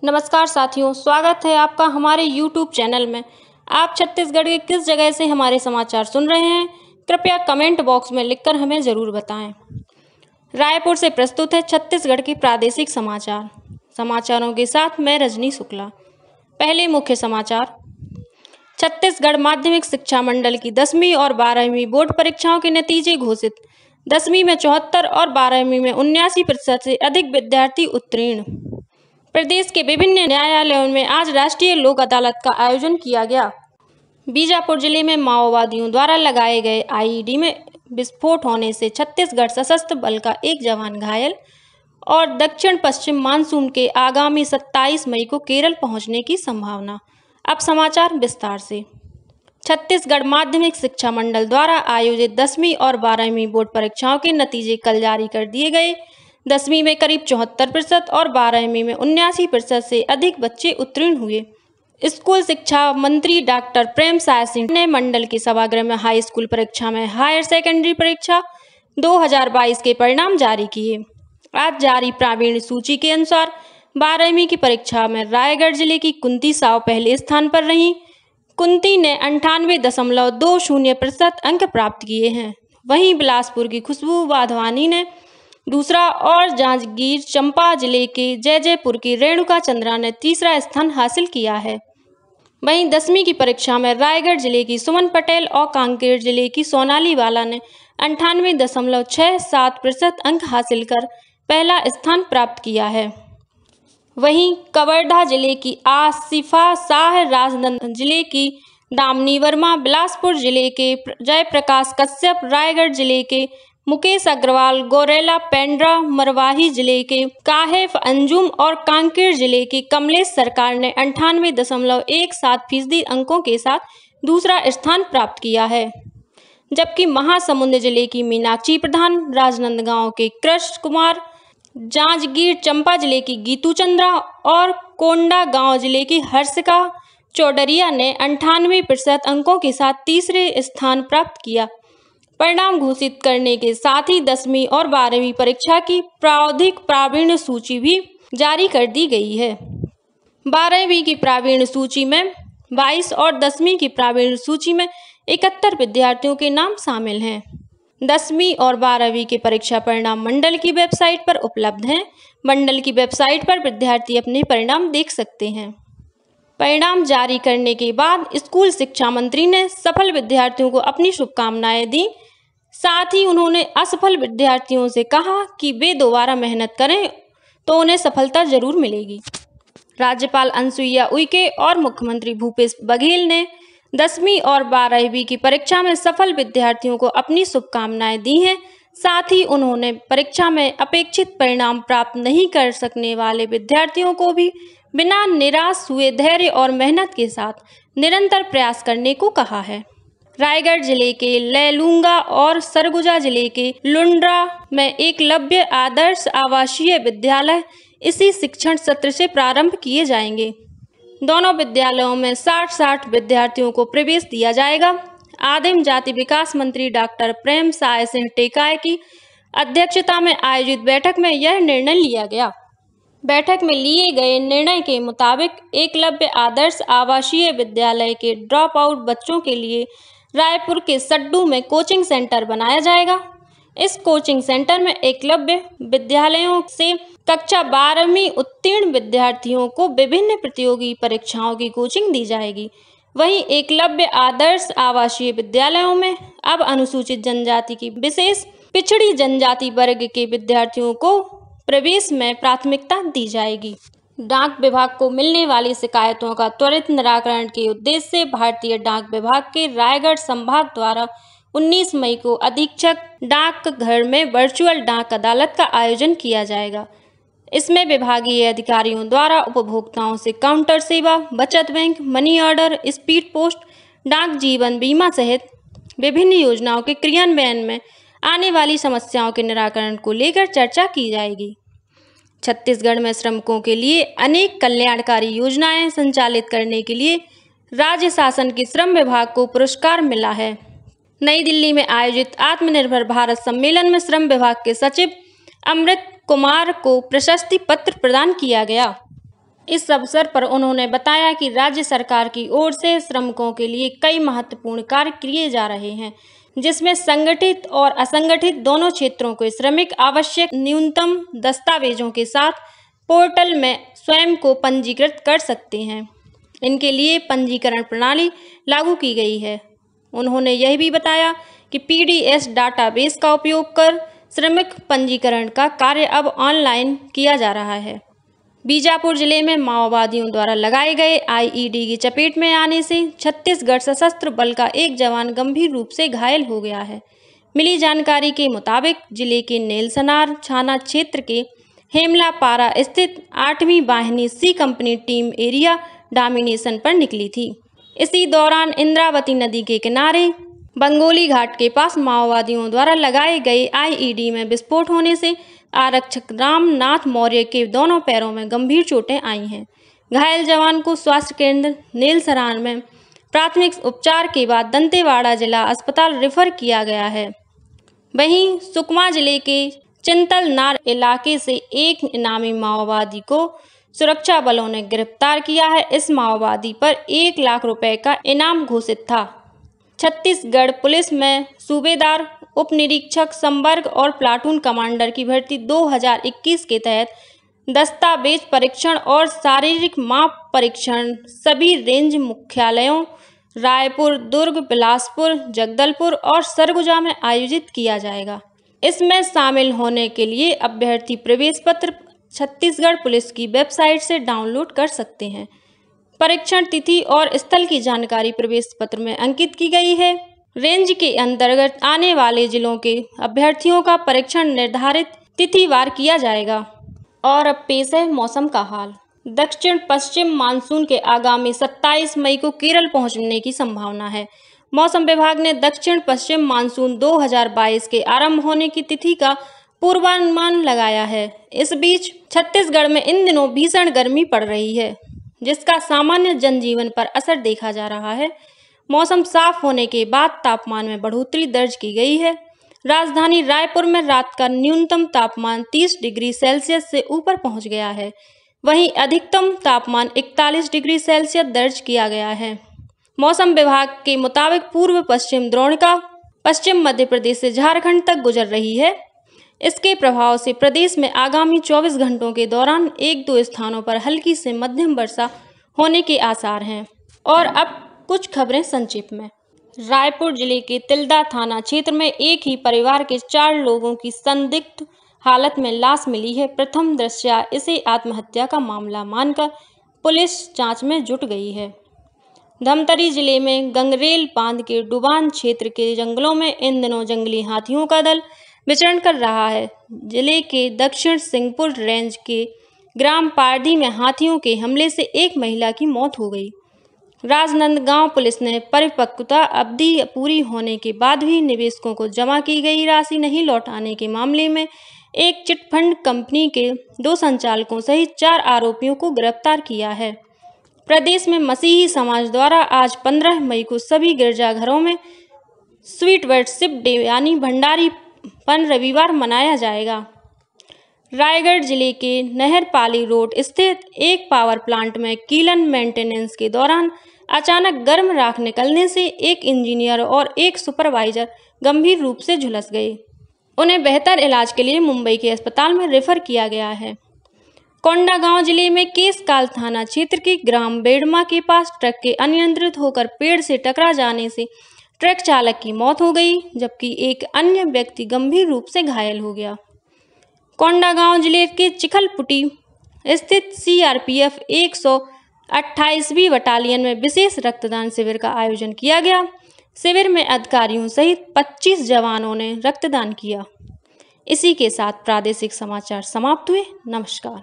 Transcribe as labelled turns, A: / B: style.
A: नमस्कार साथियों, स्वागत है आपका हमारे YouTube चैनल में। आप छत्तीसगढ़ के किस जगह से हमारे समाचार सुन रहे हैं, कृपया कमेंट बॉक्स में लिखकर हमें ज़रूर बताएं। रायपुर से प्रस्तुत है छत्तीसगढ़ के प्रादेशिक समाचार। समाचारों के साथ मैं रजनी शुक्ला। पहले मुख्य समाचार। छत्तीसगढ़ माध्यमिक शिक्षा मंडल की 10वीं और 12वीं बोर्ड परीक्षाओं के नतीजे घोषित। 10वीं में 74 और 12वीं में 79% से अधिक विद्यार्थी उत्तीर्ण। प्रदेश के विभिन्न न्यायालयों में आज राष्ट्रीय लोक अदालत का आयोजन किया गया। बीजापुर जिले में माओवादियों द्वारा लगाए गए आईईडी में विस्फोट होने से छत्तीसगढ़ सशस्त्र बल का एक जवान घायल और दक्षिण पश्चिम मानसून के आगामी 27 मई को केरल पहुंचने की संभावना। अब समाचार विस्तार से। छत्तीसगढ़ माध्यमिक शिक्षा मंडल द्वारा आयोजित 10वीं और 12वीं बोर्ड परीक्षाओं के नतीजे कल जारी कर दिए गए। 10वीं में करीब 74% और 12वीं में 79% से अधिक बच्चे उत्तीर्ण हुए। स्कूल शिक्षा मंत्री डॉक्टर प्रेमसाय सिंह ने मंडल के सभागृह में हाई स्कूल परीक्षा में हायर सेकेंडरी परीक्षा 2022 के परिणाम जारी किए। आज जारी प्रावीण्य सूची के अनुसार 12वीं की परीक्षा में रायगढ़ जिले की कुंती साव पहले स्थान पर रहीं। कुंती ने 98.20% अंक प्राप्त किए हैं। वहीं बिलासपुर की खुशबू वाधवानी ने दूसरा और जांजगीर चंपा जिले के जयजयपुर की रेणुका चंद्रा ने तीसरा स्थान हासिल किया है। वहीं 10वीं की परीक्षा में रायगढ़ जिले की सुमन पटेल और कांकेर जिले की सोनाली वाला ने 98.67% अंक हासिल कर पहला स्थान प्राप्त किया है। वहीं कवर्धा जिले की आसिफा शाह, राजनांदगांव जिले की दामिनी वर्मा, बिलासपुर जिले के जयप्रकाश कश्यप, रायगढ़ जिले के मुकेश अग्रवाल, गौरेला पेंड्रा, मरवाही जिले के काहेफ अंजुम और कांकेर जिले के कमलेश सरकार ने 98.17% अंकों के साथ दूसरा स्थान प्राप्त किया है। जबकि महासमुंद जिले की मीनाक्षी प्रधान, राजनांदगांव के कृष्ण कुमार, जांजगीर चंपा जिले की गीतू चंद्रा और कोंडागांव जिले की हर्षिका चौडरिया ने 98% अंकों के साथ तीसरे स्थान प्राप्त किया। परिणाम घोषित करने के साथ ही 10वीं और 12वीं परीक्षा की प्रावधिक प्रावीण्य सूची भी जारी कर दी गई है। 12वीं की प्रावीण्य सूची में 22 और 10वीं की प्रावीण्य सूची में 71 विद्यार्थियों के नाम शामिल हैं। 10वीं और 12वीं के परीक्षा परिणाम मंडल की वेबसाइट पर उपलब्ध हैं। मंडल की वेबसाइट पर विद्यार्थी अपने परिणाम देख सकते हैं। परिणाम जारी करने के बाद स्कूल शिक्षा मंत्री ने सफल विद्यार्थियों को अपनी शुभकामनाएं दी। साथ ही उन्होंने असफल विद्यार्थियों से कहा कि वे दोबारा मेहनत करें तो उन्हें सफलता जरूर मिलेगी। राज्यपाल अनुसुईया उइके और मुख्यमंत्री भूपेश बघेल ने 10वीं और 12वीं की परीक्षा में सफल विद्यार्थियों को अपनी शुभकामनाएं दी हैं। साथ ही उन्होंने परीक्षा में अपेक्षित परिणाम प्राप्त नहीं कर सकने वाले विद्यार्थियों को भी बिना निराश हुए धैर्य और मेहनत के साथ निरंतर प्रयास करने को कहा है। रायगढ़ जिले के लैलूंगा और सरगुजा जिले के लुंड्रा में एकलव्य आदर्श आवासीय विद्यालय इसी शिक्षण सत्र से प्रारंभ किए जाएंगे। दोनों विद्यालयों में 60-60 विद्यार्थियों को प्रवेश दिया जाएगा। आदिम जाति विकास मंत्री डॉक्टर प्रेमसाय सिंह टेकाम की अध्यक्षता में आयोजित बैठक में यह निर्णय लिया गया। बैठक में लिए गए निर्णय के मुताबिक एकलव्य आदर्श आवासीय विद्यालय के ड्रॉप आउट बच्चों के लिए रायपुर के सड्डू में कोचिंग सेंटर बनाया जाएगा। इस कोचिंग सेंटर में एकलव्य विद्यालयों से कक्षा 12वीं उत्तीर्ण विद्यार्थियों को विभिन्न प्रतियोगी परीक्षाओं की कोचिंग दी जाएगी। वहीं एकलव्य आदर्श आवासीय विद्यालयों में अब अनुसूचित जनजाति की विशेष पिछड़ी जनजाति वर्ग के विद्यार्थियों को प्रवेश में प्राथमिकता दी जाएगी। डाक विभाग को मिलने वाली शिकायतों का त्वरित निराकरण के उद्देश्य से भारतीय डाक विभाग के रायगढ़ संभाग द्वारा 19 मई को अधीक्षक डाकघर में वर्चुअल डाक अदालत का आयोजन किया जाएगा। इसमें विभागीय अधिकारियों द्वारा उपभोक्ताओं से काउंटर सेवा, बचत bank, money order, speed post, डाक जीवन बीमा सहित विभिन्न योजनाओं के क्रियान्वयन में आने वाली समस्याओं के निराकरण को लेकर चर्चा की जाएगी। छत्तीसगढ़ में श्रमिकों के लिए अनेक कल्याणकारी योजनाएं संचालित करने के लिए राज्य शासन के श्रम विभाग को पुरस्कार मिला है। नई दिल्ली में आयोजित आत्मनिर्भर भारत सम्मेलन में श्रम विभाग के सचिव अमृत कुमार को प्रशस्ति पत्र प्रदान किया गया। इस अवसर पर उन्होंने बताया कि राज्य सरकार की ओर से श्रमिकों के लिए कई महत्वपूर्ण कार्य किए जा रहे हैं, जिसमें संगठित और असंगठित दोनों क्षेत्रों के श्रमिक आवश्यक न्यूनतम दस्तावेजों के साथ पोर्टल में स्वयं को पंजीकृत कर सकते हैं। इनके लिए पंजीकरण प्रणाली लागू की गई है। उन्होंने यह भी बताया कि पीडीएस डाटाबेस का उपयोग कर श्रमिक पंजीकरण का कार्य अब ऑनलाइन किया जा रहा है। बीजापुर जिले में माओवादियों द्वारा लगाए गए आईईडी की चपेट में आने से छत्तीसगढ़ सशस्त्र बल का एक जवान गंभीर रूप से घायल हो गया है। मिली जानकारी के मुताबिक जिले के नेलसनार थाना क्षेत्र के हेमलापारा स्थित 8वीं वाहिनी सी कंपनी टीम एरिया डोमिनेशन पर निकली थी। इसी दौरान इंद्रावती नदी के किनारे बंगोली घाट के पास माओवादियों द्वारा लगाए गए आईईडी में विस्फोट होने से आरक्षक रामनाथ मौर्य के दोनों पैरों में गंभीर चोटें आई हैं। घायल जवान को स्वास्थ्य केंद्र नेलसरान में प्राथमिक उपचार के बाद दंतेवाड़ा जिला अस्पताल रेफर किया गया है। वहीं सुकमा जिले के चिंतलनार इलाके से एक इनामी माओवादी को सुरक्षा बलों ने गिरफ्तार किया है। इस माओवादी पर 1 लाख रुपए का इनाम घोषित था। छत्तीसगढ़ पुलिस में सूबेदार, उप निरीक्षक, संवर्ग और प्लाटून कमांडर की भर्ती 2021 के तहत दस्तावेज परीक्षण और शारीरिक माप परीक्षण सभी रेंज मुख्यालयों रायपुर, दुर्ग, बिलासपुर, जगदलपुर और सरगुजा में आयोजित किया जाएगा। इसमें शामिल होने के लिए अभ्यर्थी प्रवेश पत्र छत्तीसगढ़ पुलिस की वेबसाइट से डाउनलोड कर सकते हैं। परीक्षण तिथि और स्थल की जानकारी प्रवेश पत्र में अंकित की गई है। रेंज के अंतर्गत आने वाले जिलों के अभ्यर्थियों का परीक्षण निर्धारित तिथिवार किया जाएगा। और अब पेश है मौसम का हाल। दक्षिण पश्चिम मानसून के आगामी 27 मई को केरल पहुंचने की संभावना है। मौसम विभाग ने दक्षिण पश्चिम मानसून 2022 के आरंभ होने की तिथि का पूर्वानुमान लगाया है। इस बीच छत्तीसगढ़ में इन दिनों भीषण गर्मी पड़ रही है, जिसका सामान्य जनजीवन पर असर देखा जा रहा है। मौसम साफ होने के बाद तापमान में बढ़ोतरी दर्ज की गई है। राजधानी रायपुर में रात का न्यूनतम तापमान 30 डिग्री सेल्सियस से ऊपर पहुंच गया है। वहीं अधिकतम तापमान 41 डिग्री सेल्सियस दर्ज किया गया है। मौसम विभाग के मुताबिक पूर्व पश्चिम द्रोणिका पश्चिम मध्य प्रदेश से झारखंड तक गुजर रही है। इसके प्रभाव से प्रदेश में आगामी 24 घंटों के दौरान 1-2 स्थानों पर हल्की से मध्यम वर्षा होने के आसार हैं। और अब कुछ खबरें संक्षेप में। रायपुर जिले के तिल्दा थाना क्षेत्र में एक ही परिवार के 4 लोगों की संदिग्ध हालत में लाश मिली है। प्रथम दृष्टया इसे आत्महत्या का मामला मानकर पुलिस जांच में जुट गई है। धमतरी जिले में गंगरेल बांध के डुबान क्षेत्र के जंगलों में इन दिनों जंगली हाथियों का दल विचरण कर रहा है। जिले के दक्षिण सिंहपुर रेंज के ग्राम पारधी में हाथियों के हमले से एक महिला की मौत हो गई। राजनांदगांव पुलिस ने परिपक्वता अवधि पूरी होने के बाद भी निवेशकों को जमा की गई राशि नहीं लौटाने के मामले में एक चिटफंड कंपनी के 2 संचालकों सहित 4 आरोपियों को गिरफ्तार किया है। प्रदेश में मसीही समाज द्वारा आज 15 मई को सभी गिरजाघरों में स्वीट वर्शिप डे यानी भंडारीपन रविवार मनाया जाएगा। रायगढ़ जिले के नहरपाली रोड स्थित एक पावर प्लांट में कीलन मेंटेनेंस के दौरान अचानक गर्म राख निकलने से एक इंजीनियर और एक सुपरवाइजर गंभीर रूप से झुलस गए। उन्हें बेहतर इलाज के लिए मुंबई के अस्पताल में रेफर किया गया है। कोंडागांव जिले में केसकाल थाना क्षेत्र के ग्राम बेड़मा के पास ट्रक के अनियंत्रित होकर पेड़ से टकरा जाने से ट्रक चालक की मौत हो गई, जबकि एक अन्य व्यक्ति गंभीर रूप से घायल हो गया। कोंडागांव जिले के चिखलपुटी स्थित सीआरपीएफ 128वीं बटालियन में विशेष रक्तदान शिविर का आयोजन किया गया। शिविर में अधिकारियों सहित 25 जवानों ने रक्तदान किया। इसी के साथ प्रादेशिक समाचार समाप्त हुए। नमस्कार।